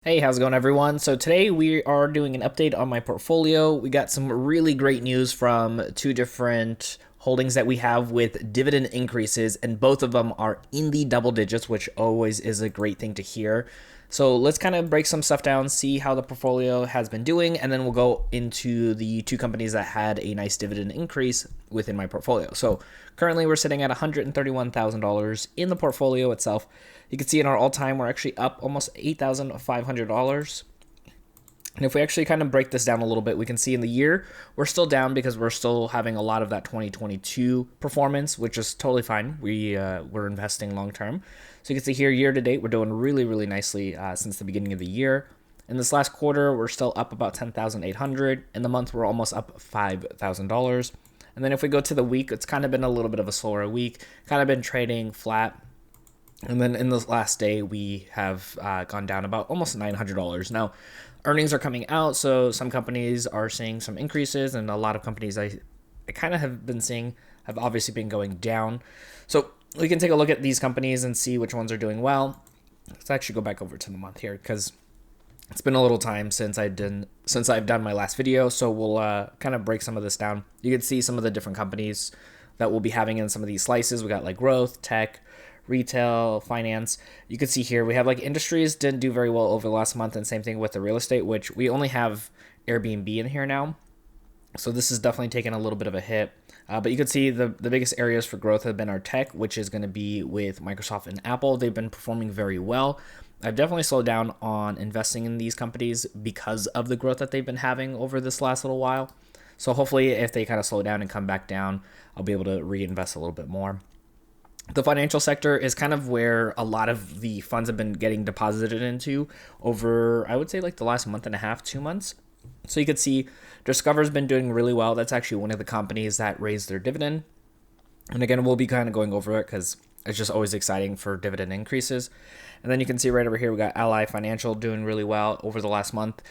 Hey, how's it going, everyone? So today we are doing an update on my portfolio. We got some really great news from two different holdings that we have with dividend increases, and both of them are in the double digits, which always is a great thing to hear. So let's kind of break some stuff down, see how the portfolio has been doing, and then we'll go into the two companies that had a nice dividend increase within my portfolio. So currently we're sitting at $131,000 in the portfolio itself. You can see in our all-time, we're actually up almost $8,500. And if we actually kind of break this down a little bit, we can see in the year, we're still down because we're still having a lot of that 2022 performance, which is totally fine. We're investing long-term. So you can see here, year to date, we're doing really, really nicely since the beginning of the year. In this last quarter, we're still up about $10,800. In the month, we're almost up $5,000. And then if we go to the week, it's kind of been a little bit of a slower week, kind of been trading flat. And then in the last day, we have gone down about almost $900. Now, earnings are coming out, so some companies are seeing some increases, and a lot of companies I kind of have been seeing have obviously been going down. So we can take a look at these companies and see which ones are doing well. Let's actually go back over to the month here because it's been a little time since I've done my last video. So we'll kind of break some of this down. You can see some of the different companies that we'll be having in some of these slices. We got like growth, tech, retail, finance. You can see here we have like industries didn't do very well over the last month, and same thing with the real estate, which we only have Airbnb in here now. So this is definitely taken a little bit of a hit. But you can see the biggest areas for growth have been our tech, which is going to be with Microsoft and Apple. They've been performing very well. I've definitely slowed down on investing in these companies because of the growth that they've been having over this last little while. So hopefully if they kind of slow down and come back down, I'll be able to reinvest a little bit more. The financial sector is kind of where a lot of the funds have been getting deposited into over, I would say, like the last month and a half, 2 months. So you could see Discover's been doing really well. That's actually one of the companies that raised their dividend. And again, we'll be kind of going over it because it's just always exciting for dividend increases. And then you can see right over here, we got Ally Financial doing really well over the last month,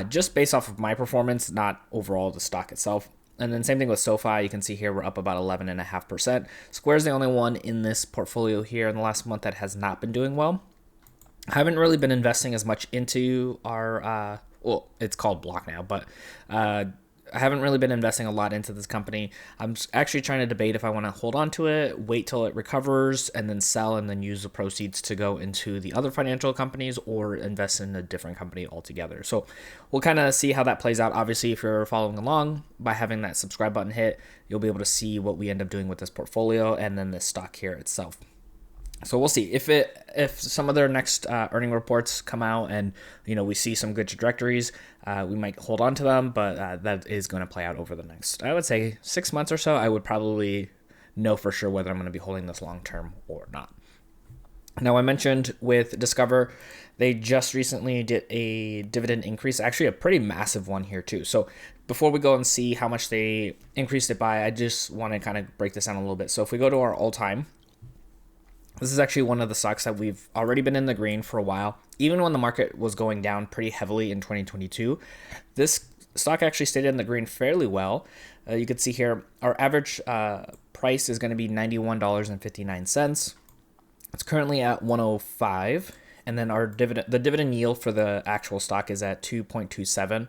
just based off of my performance, not overall the stock itself. And then same thing with SoFi. You can see here we're up about 11.5%. Square's the only one in this portfolio here in the last month that has not been doing well. I haven't really been investing as much into our, well, it's called Block now, but I haven't really been investing a lot into this company. I'm actually trying to debate if I want to hold on to it, wait till it recovers, and then sell, and then use the proceeds to go into the other financial companies or invest in a different company altogether. So we'll kind of see how that plays out. Obviously, if you're following along, by having that subscribe button hit, you'll be able to see what we end up doing with this portfolio and then this stock here itself. So we'll see if some of their next earning reports come out and we see some good trajectories, we might hold on to them, but that is going to play out over the next, I would say, 6 months or so. I would probably know for sure whether I'm going to be holding this long term or not. Now, I mentioned with Discover, they just recently did a dividend increase, actually a pretty massive one here too. So before we go and see how much they increased it by, I just want to kind of break this down a little bit. So if we go to our all-time, this is actually one of the stocks that we've already been in the green for a while. Even when the market was going down pretty heavily in 2022, this stock actually stayed in the green fairly well. You can see here our average price is going to be $91.59. It's currently at 105, and then the dividend yield for the actual stock is at 2.27.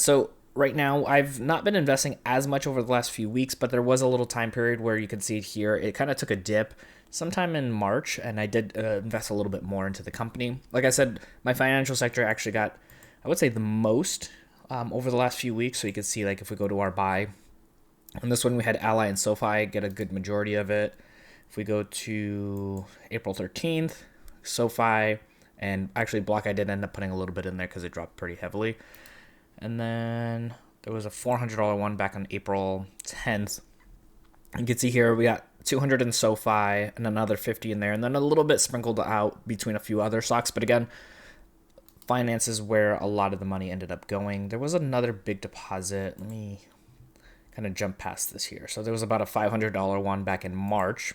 So right now, I've not been investing as much over the last few weeks, but there was a little time period where you can see it here. It kind of took a dip sometime in March, and I did invest a little bit more into the company. Like I said, my financial sector actually got, I would say, the most over the last few weeks. So you can see, like, if we go to our buy, on this one we had Ally and SoFi get a good majority of it. If we go to April 13th, SoFi, and actually Block, I did end up putting a little bit in there because it dropped pretty heavily. And then there was a $400 one back on April 10th. You can see here we got 200 in SoFi and another 50 in there, and then a little bit sprinkled out between a few other stocks. But again, finance is where a lot of the money ended up going. There was another big deposit. Let me kind of jump past this here. So there was about a $500 one back in March.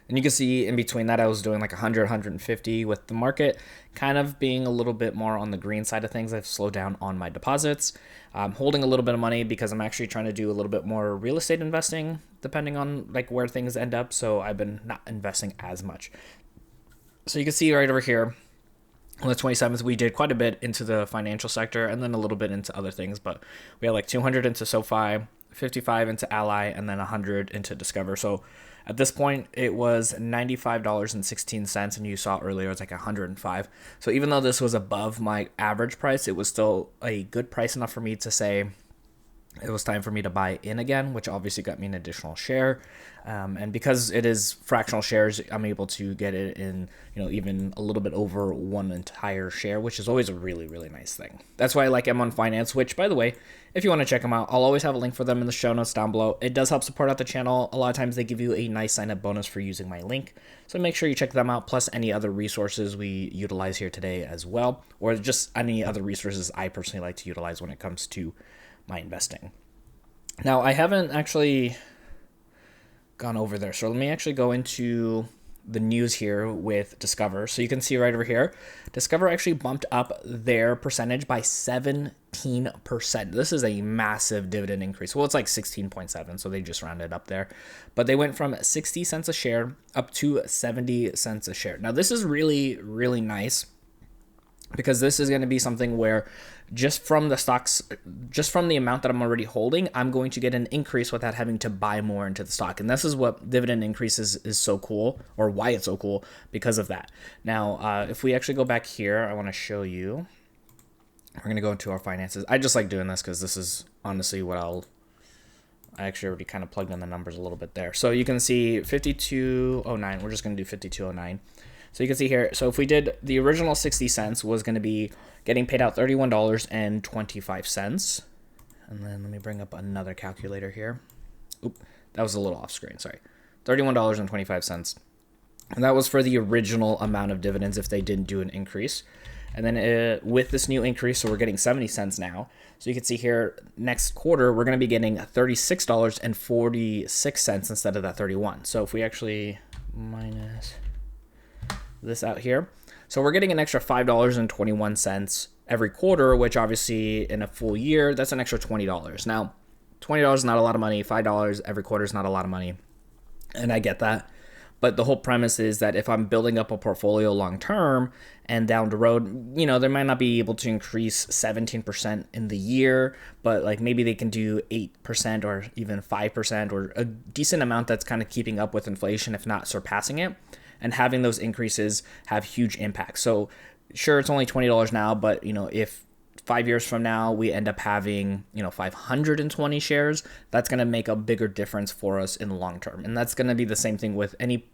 And you can see in between that, I was doing like 100, 150 with the market kind of being a little bit more on the green side of things. I've slowed down on my deposits. I'm holding a little bit of money because I'm actually trying to do a little bit more real estate investing, depending on like where things end up. So I've been not investing as much. So you can see right over here, On the 27th, we did quite a bit into the financial sector and then a little bit into other things, but we had like 200 into SoFi, 55 into Ally, and then 100 into Discover. So at this point, it was $95.16, and you saw earlier it was like 105. So even though this was above my average price, it was still a good price enough for me to say it was time for me to buy in again, which obviously got me an additional share. And because it is fractional shares, I'm able to get it in, even a little bit over one entire share, which is always a really, really nice thing. That's why I like M1 Finance, which, by the way, if you want to check them out, I'll always have a link for them in the show notes down below. It does help support out the channel. A lot of times they give you a nice sign-up bonus for using my link. So make sure you check them out, plus any other resources we utilize here today as well, or just any other resources I personally like to utilize when it comes to my investing. Now, I haven't actually gone over there, so let me actually go into the news here with Discover. So you can see right over here, Discover actually bumped up their percentage by 17%. This is a massive dividend increase. Well, it's like 16.7, so they just rounded up there. But they went from 60 cents a share up to 70 cents a share. Now, this is really, really nice, because this is going to be something where just from the stocks, just from the amount that I'm already holding, I'm going to get an increase without having to buy more into the stock. And this is what dividend increases is so cool, or why it's so cool, because of that. Now, if we actually go back here, I want to show you. We're going to go into our finances. I just like doing this because this is honestly what I actually already kind of plugged in the numbers a little bit there. So you can see 5209. We're just going to do 5209. So you can see here, so if we did the original 60 cents was going to be getting paid out $31.25. And then let me bring up another calculator here. Oop, that was a little off screen, sorry. $31.25. And that was for the original amount of dividends if they didn't do an increase. And then with this new increase, so we're getting 70 cents now. So you can see here, next quarter, we're going to be getting $36.46 instead of that 31. So if we actually minus this out here. So we're getting an extra $5.21 every quarter, which obviously in a full year, that's an extra $20. Now, $20 is not a lot of money. $5 every quarter is not a lot of money. And I get that. But the whole premise is that if I'm building up a portfolio long term and down the road, they might not be able to increase 17% in the year, but like maybe they can do 8% or even 5% or a decent amount that's kind of keeping up with inflation, if not surpassing it. And having those increases have huge impact. So sure, it's only $20 now, but if 5 years from now we end up having 520 shares, that's going to make a bigger difference for us in the long term. And that's going to be the same thing with any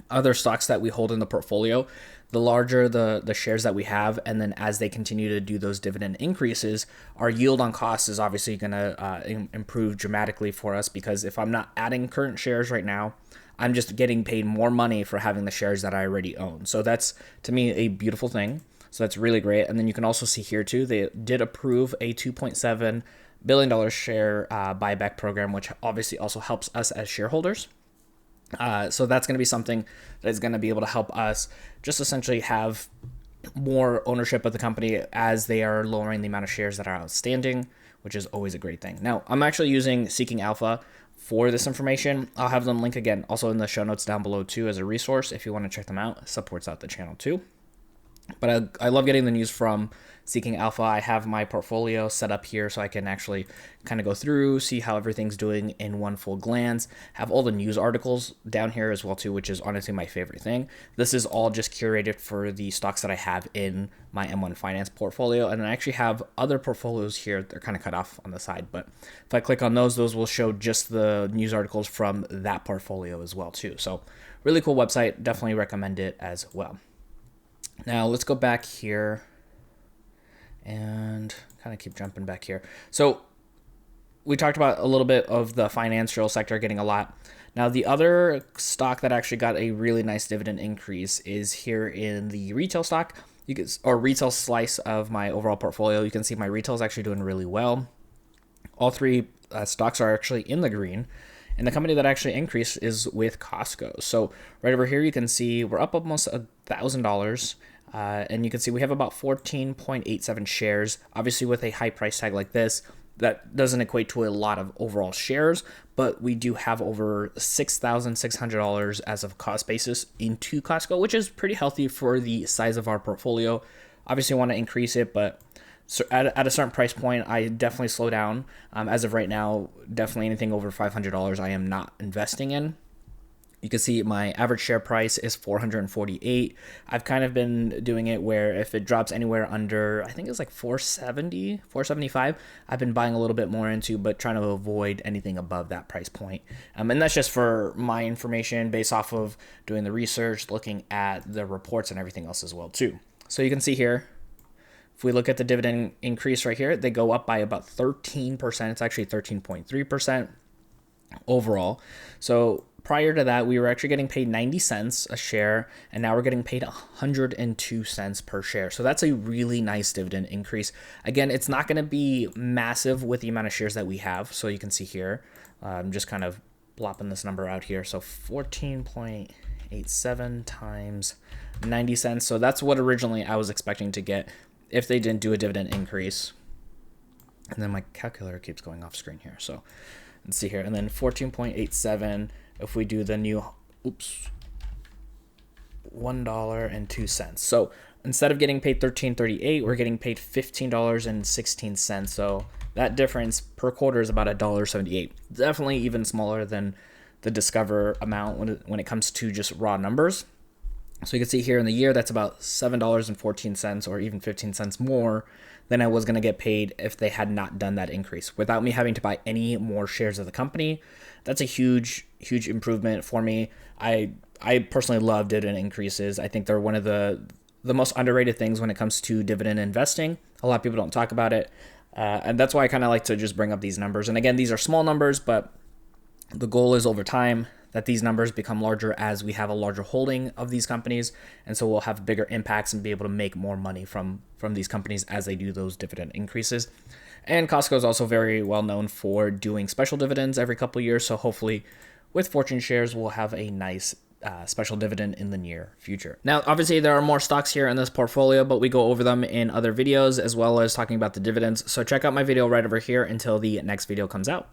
other stocks that we hold in the portfolio. The larger the shares that we have, and then as they continue to do those dividend increases, our yield on cost is obviously going to improve dramatically for us, because if I'm not adding current shares right now, I'm just getting paid more money for having the shares that I already own. So that's, to me, a beautiful thing. So that's really great. And then you can also see here too, they did approve a $2.7 billion share buyback program, which obviously also helps us as shareholders. So that's going to be something that is going to be able to help us just essentially have more ownership of the company as they are lowering the amount of shares that are outstanding, which is always a great thing. Now, I'm actually using Seeking Alpha for this information. I'll have them link again also in the show notes down below too as a resource if you want to check them out. It supports out the channel too. But I love getting the news from Seeking Alpha. I have my portfolio set up here so I can actually kind of go through, see how everything's doing in one full glance, have all the news articles down here as well too, which is honestly my favorite thing. This is all just curated for the stocks that I have in my M1 Finance portfolio. And then I actually have other portfolios here. They're kind of cut off on the side, but if I click on those will show just the news articles from that portfolio as well too. So really cool website. Definitely recommend it as well. Now let's go back here and kind of keep jumping back here. So we talked about a little bit of the financial sector getting a lot. Now the other stock that actually got a really nice dividend increase is here in the retail stock, or retail slice of my overall portfolio. You can see my retail is actually doing really well. All three stocks are actually in the green. And the company that actually increased is with Costco. So right over here, you can see we're up almost $1,000. And you can see we have about 14.87 shares. Obviously, with a high price tag like this, that doesn't equate to a lot of overall shares, but we do have over $6,600 as of cost basis into Costco, which is pretty healthy for the size of our portfolio. Obviously, I want to increase it, but so at a certain price point, I definitely slow down. As of right now, definitely anything over $500 I am not investing in. You can see my average share price is 448. I've kind of been doing it where if it drops anywhere under, I think it's like 470, 475, I've been buying a little bit more into, but trying to avoid anything above that price point. And that's just for my information based off of doing the research, looking at the reports and everything else as well too. So you can see here, if we look at the dividend increase right here, they go up by about 13%. It's actually 13.3% overall. So prior to that, we were actually getting paid 90 cents a share, and now we're getting paid 102 cents per share. So that's a really nice dividend increase. Again, it's not going to be massive with the amount of shares that we have. So you can see here, I'm just kind of plopping this number out here. So 14.87 times 90 cents. So that's what originally I was expecting to get if they didn't do a dividend increase. And then my calculator keeps going off screen here. So let's see here. And then 14.87 if we do the new, $1.02. So instead of getting paid $13.38, we're getting paid $15.16. So that difference per quarter is about $1.78. Definitely even smaller than the Discover amount when it comes to just raw numbers. So you can see here in the year, that's about $7.14 or even 15 cents more than I was going to get paid if they had not done that increase without me having to buy any more shares of the company. That's a huge improvement for me. I personally love dividend increases. I think they're one of the most underrated things when it comes to dividend investing. A lot of people don't talk about it. And that's why I kind of like to just bring up these numbers. And again, these are small numbers, but the goal is over time that these numbers become larger as we have a larger holding of these companies. And so we'll have bigger impacts and be able to make more money from these companies as they do those dividend increases. And Costco is also very well known for doing special dividends every couple of years. So hopefully with Fortune shares, we'll have a nice special dividend in the near future. Now, obviously there are more stocks here in this portfolio, but we go over them in other videos as well as talking about the dividends. So check out my video right over here until the next video comes out.